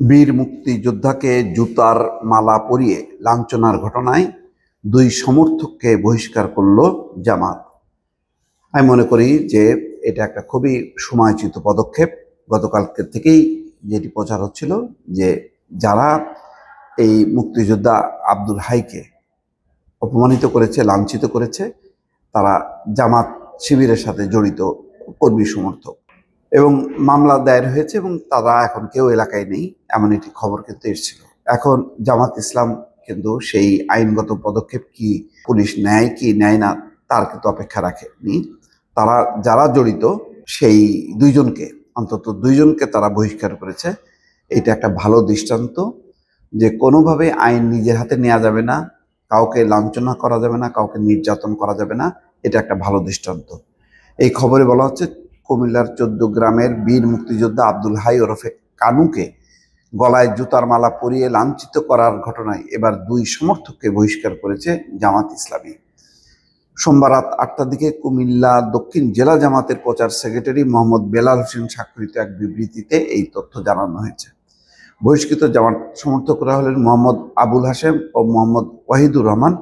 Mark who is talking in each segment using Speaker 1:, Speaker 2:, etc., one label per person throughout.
Speaker 1: বীর মুক্তিযোদ্ধাকে জুতার মালা পরিয়ে লাঞ্ছনার ঘটনায় দুই সমর্থককে বহিষ্কার করল জামাত। আমি মনে করি যে এটা একটা খুবই সময়োচিত পদক্ষেপ। গতকালকে থেকেই যেটি প্রচার হচ্ছিল যে যারা এই মুক্তিযোদ্ধা আব্দুল হাইকে অপমানিত করেছে, লাঞ্ছিত করেছে, তারা জামাত শিবিরের সাথে জড়িত কর্মী সমর্থক এবং মামলা দায়ের হয়েছে এবং তারা এখন কেউ এলাকায় নেই, এমন একটি খবর কিন্তু এসেছিল। এখন জামাত ইসলাম কিন্তু সেই আইনগত পদক্ষেপ কি পুলিশ নেয় কি নেয় না তার কিন্তু অপেক্ষা রাখেনি। তারা যারা জড়িত সেই অন্তত দুইজনকে তারা বহিষ্কার করেছে। এটা একটা ভালো দৃষ্টান্ত যে কোনোভাবে আইন নিজের হাতে নেওয়া যাবে না, কাউকে লাঞ্ছনা করা যাবে না, কাউকে নির্যাতন করা যাবে না। এটা একটা ভালো দৃষ্টান্ত। এই খবরে বলা হচ্ছে কুমিল্লার 14 গ্রামের বীর মুক্তিযোদ্ধা আব্দুল হাই ওরফে কানুকে গলায় জুতার মালা পরিয়ে লাঞ্ছিত করার ঘটনায় এবার দুই সমর্থককে বহিষ্কার করেছে জামাত ইসলামী। সোমবার রাত 8টার দিকে কুমিল্লা দক্ষিণ জেলা জামাতের প্রচার সেক্রেটারি মোহাম্মদ বেলাল হোসেন স্বাক্ষরিত এক বিবৃতিতে এই তথ্য জানানো হয়েছে। বহিষ্কৃত জামাত সমর্থকরা হলেন মোহাম্মদ আবুল হাশেম ও মোহাম্মদ ওয়াহিদুর রহমান।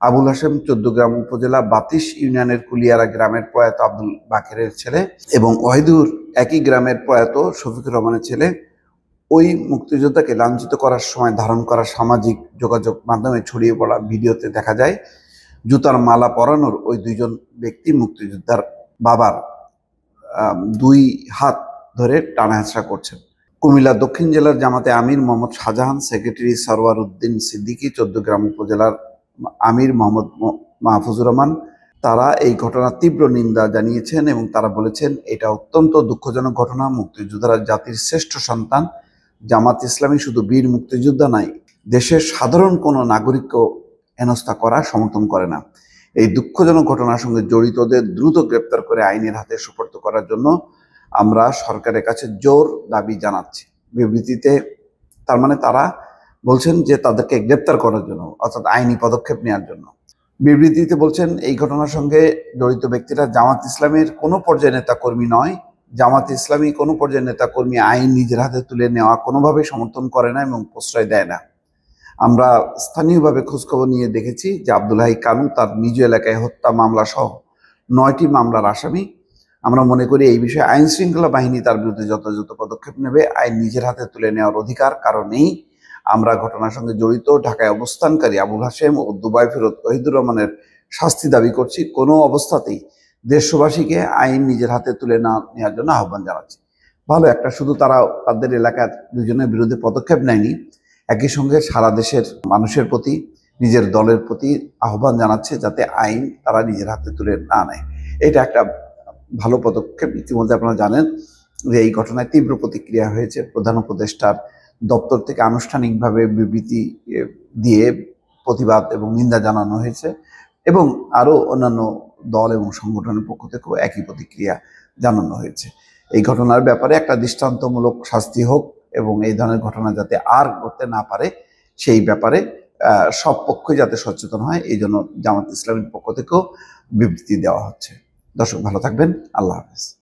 Speaker 1: আবুল হাশেম 14 গ্রাম উপজেলা বাতিশ ইউনিয়নের কুলিয়ারা গ্রামের প্রয়াত আব্দুল বাকেরের ছেলে এবং ওয়াহিদুর একই গ্রামের প্রয়াত শফিকুর রহমানের ছেলে। ওই মুক্তিযোদ্ধাকে লাঞ্ছিত করার সময় ধারণ করা সামাজিক যোগাযোগ মাধ্যমে ছড়িয়ে পড়া ভিডিওতে দেখা যায় জুতার মালা পরানোর ওই দুইজন ব্যক্তি মুক্তিযোদ্ধার বাবার দুই হাত ধরে টানা হেঁচড়া করছেন। কুমিল্লা দক্ষিণ জেলার জামাতে আমির মোহাম্মদ শাহজাহান, সেক্রেটারি সরওয়ার উদ্দিন সিদ্দিকী, 14 গ্রাম উপজেলার আমির মোহাম্মদ মাহফুজুর রহমান, তারা এই ঘটনার তীব্র নিন্দা জানিয়েছেন এবং তারা বলেছেন এটা অত্যন্ত দুঃখজনক ঘটনা। মুক্তিযোদ্ধারা জাতির শ্রেষ্ঠ সন্তান। জামাত ইসলামী শুধু বীর মুক্তিযোদ্ধা নয়, দেশের সাধারণ কোনো নাগরিককেও হেনস্থা করা সমর্থন করে না। এই দুঃখজনক ঘটনার সঙ্গে জড়িতদের দ্রুত গ্রেপ্তার করে আইনের হাতে সুপর্দ করার জন্য আমরা সরকারের কাছে জোর দাবি জানাচ্ছি। বিবৃতিতে তার মানে তারা বলছেন যে তাদেরকে গ্রেপ্তার করার জন্য, অর্থাৎ আইনি পদক্ষেপ নেওয়ার জন্য। বিবৃতিতে বলছেন এই ঘটনার সঙ্গে জড়িত ব্যক্তিরা জামাত ইসলামের কোনো পর্যায়ে নেতাকর্মী নয়। জামাত ইসলামী কোনো পর্যায়ে নেতাকর্মী আইন নিজের হাতে তুলে নেওয়া কোনোভাবেই সমর্থন করে না এবং প্রশ্রয় দেয় না। আমরা স্থানীয়ভাবে খোঁজখবর নিয়ে দেখেছি যে আব্দুল হাই কানু তার নিজ এলাকায় হত্যা মামলা সহ 9টি মামলার আসামি। আমরা মনে করি এই বিষয়ে আইন শৃঙ্খলা বাহিনী তার বিরুদ্ধে যথাযথ পদক্ষেপ নেবে। আইন নিজের হাতে তুলে নেওয়ার অধিকার কারণেই আমরা ঘটনার সঙ্গে জড়িত ঢাকায় অবস্থানকারী আবুল হাশেম ও দুবাই ফেরত ওয়াহিদুর রহমানের শাস্তি দাবি করছি। কোনো অবস্থাতেই দেশবাসীকে আইন নিজের হাতে তুলে না নেওয়ার জন্য আহ্বান জানাচ্ছি। ভালো একটা, শুধু তারা তাদের এলাকার দুজনের বিরুদ্ধে পদক্ষেপ নেয়নি, একই সঙ্গে সারা দেশের মানুষের প্রতি, নিজের দলের প্রতি আহ্বান জানাচ্ছে যাতে আইন তারা নিজের হাতে তুলে না নেয়। এটা একটা ভালো পদক্ষেপ। ইতিমধ্যে আপনারা জানেন যে এই ঘটনায় তীব্র প্রতিক্রিয়া হয়েছে। প্রধান উপদেষ্টার দপ্তর থেকে আনুষ্ঠানিকভাবে বিবৃতি দিয়ে প্রতিবাদ এবং নিন্দা জানানো হয়েছে এবং আরও অন্যান্য দল এবং সংগঠনের পক্ষ থেকেও একই প্রতিক্রিয়া জানানো হয়েছে। এই ঘটনার ব্যাপারে একটা দৃষ্টান্তমূলক শাস্তি হোক এবং এই ধরনের ঘটনা যাতে আর ঘটতে না পারে সেই ব্যাপারে সব পক্ষই যাতে সচেতন হয়, এই জন্য জামাত ইসলামের পক্ষ থেকেও বিবৃতি দেওয়া হচ্ছে। দর্শক ভালো থাকবেন। আল্লাহ হাফেজ।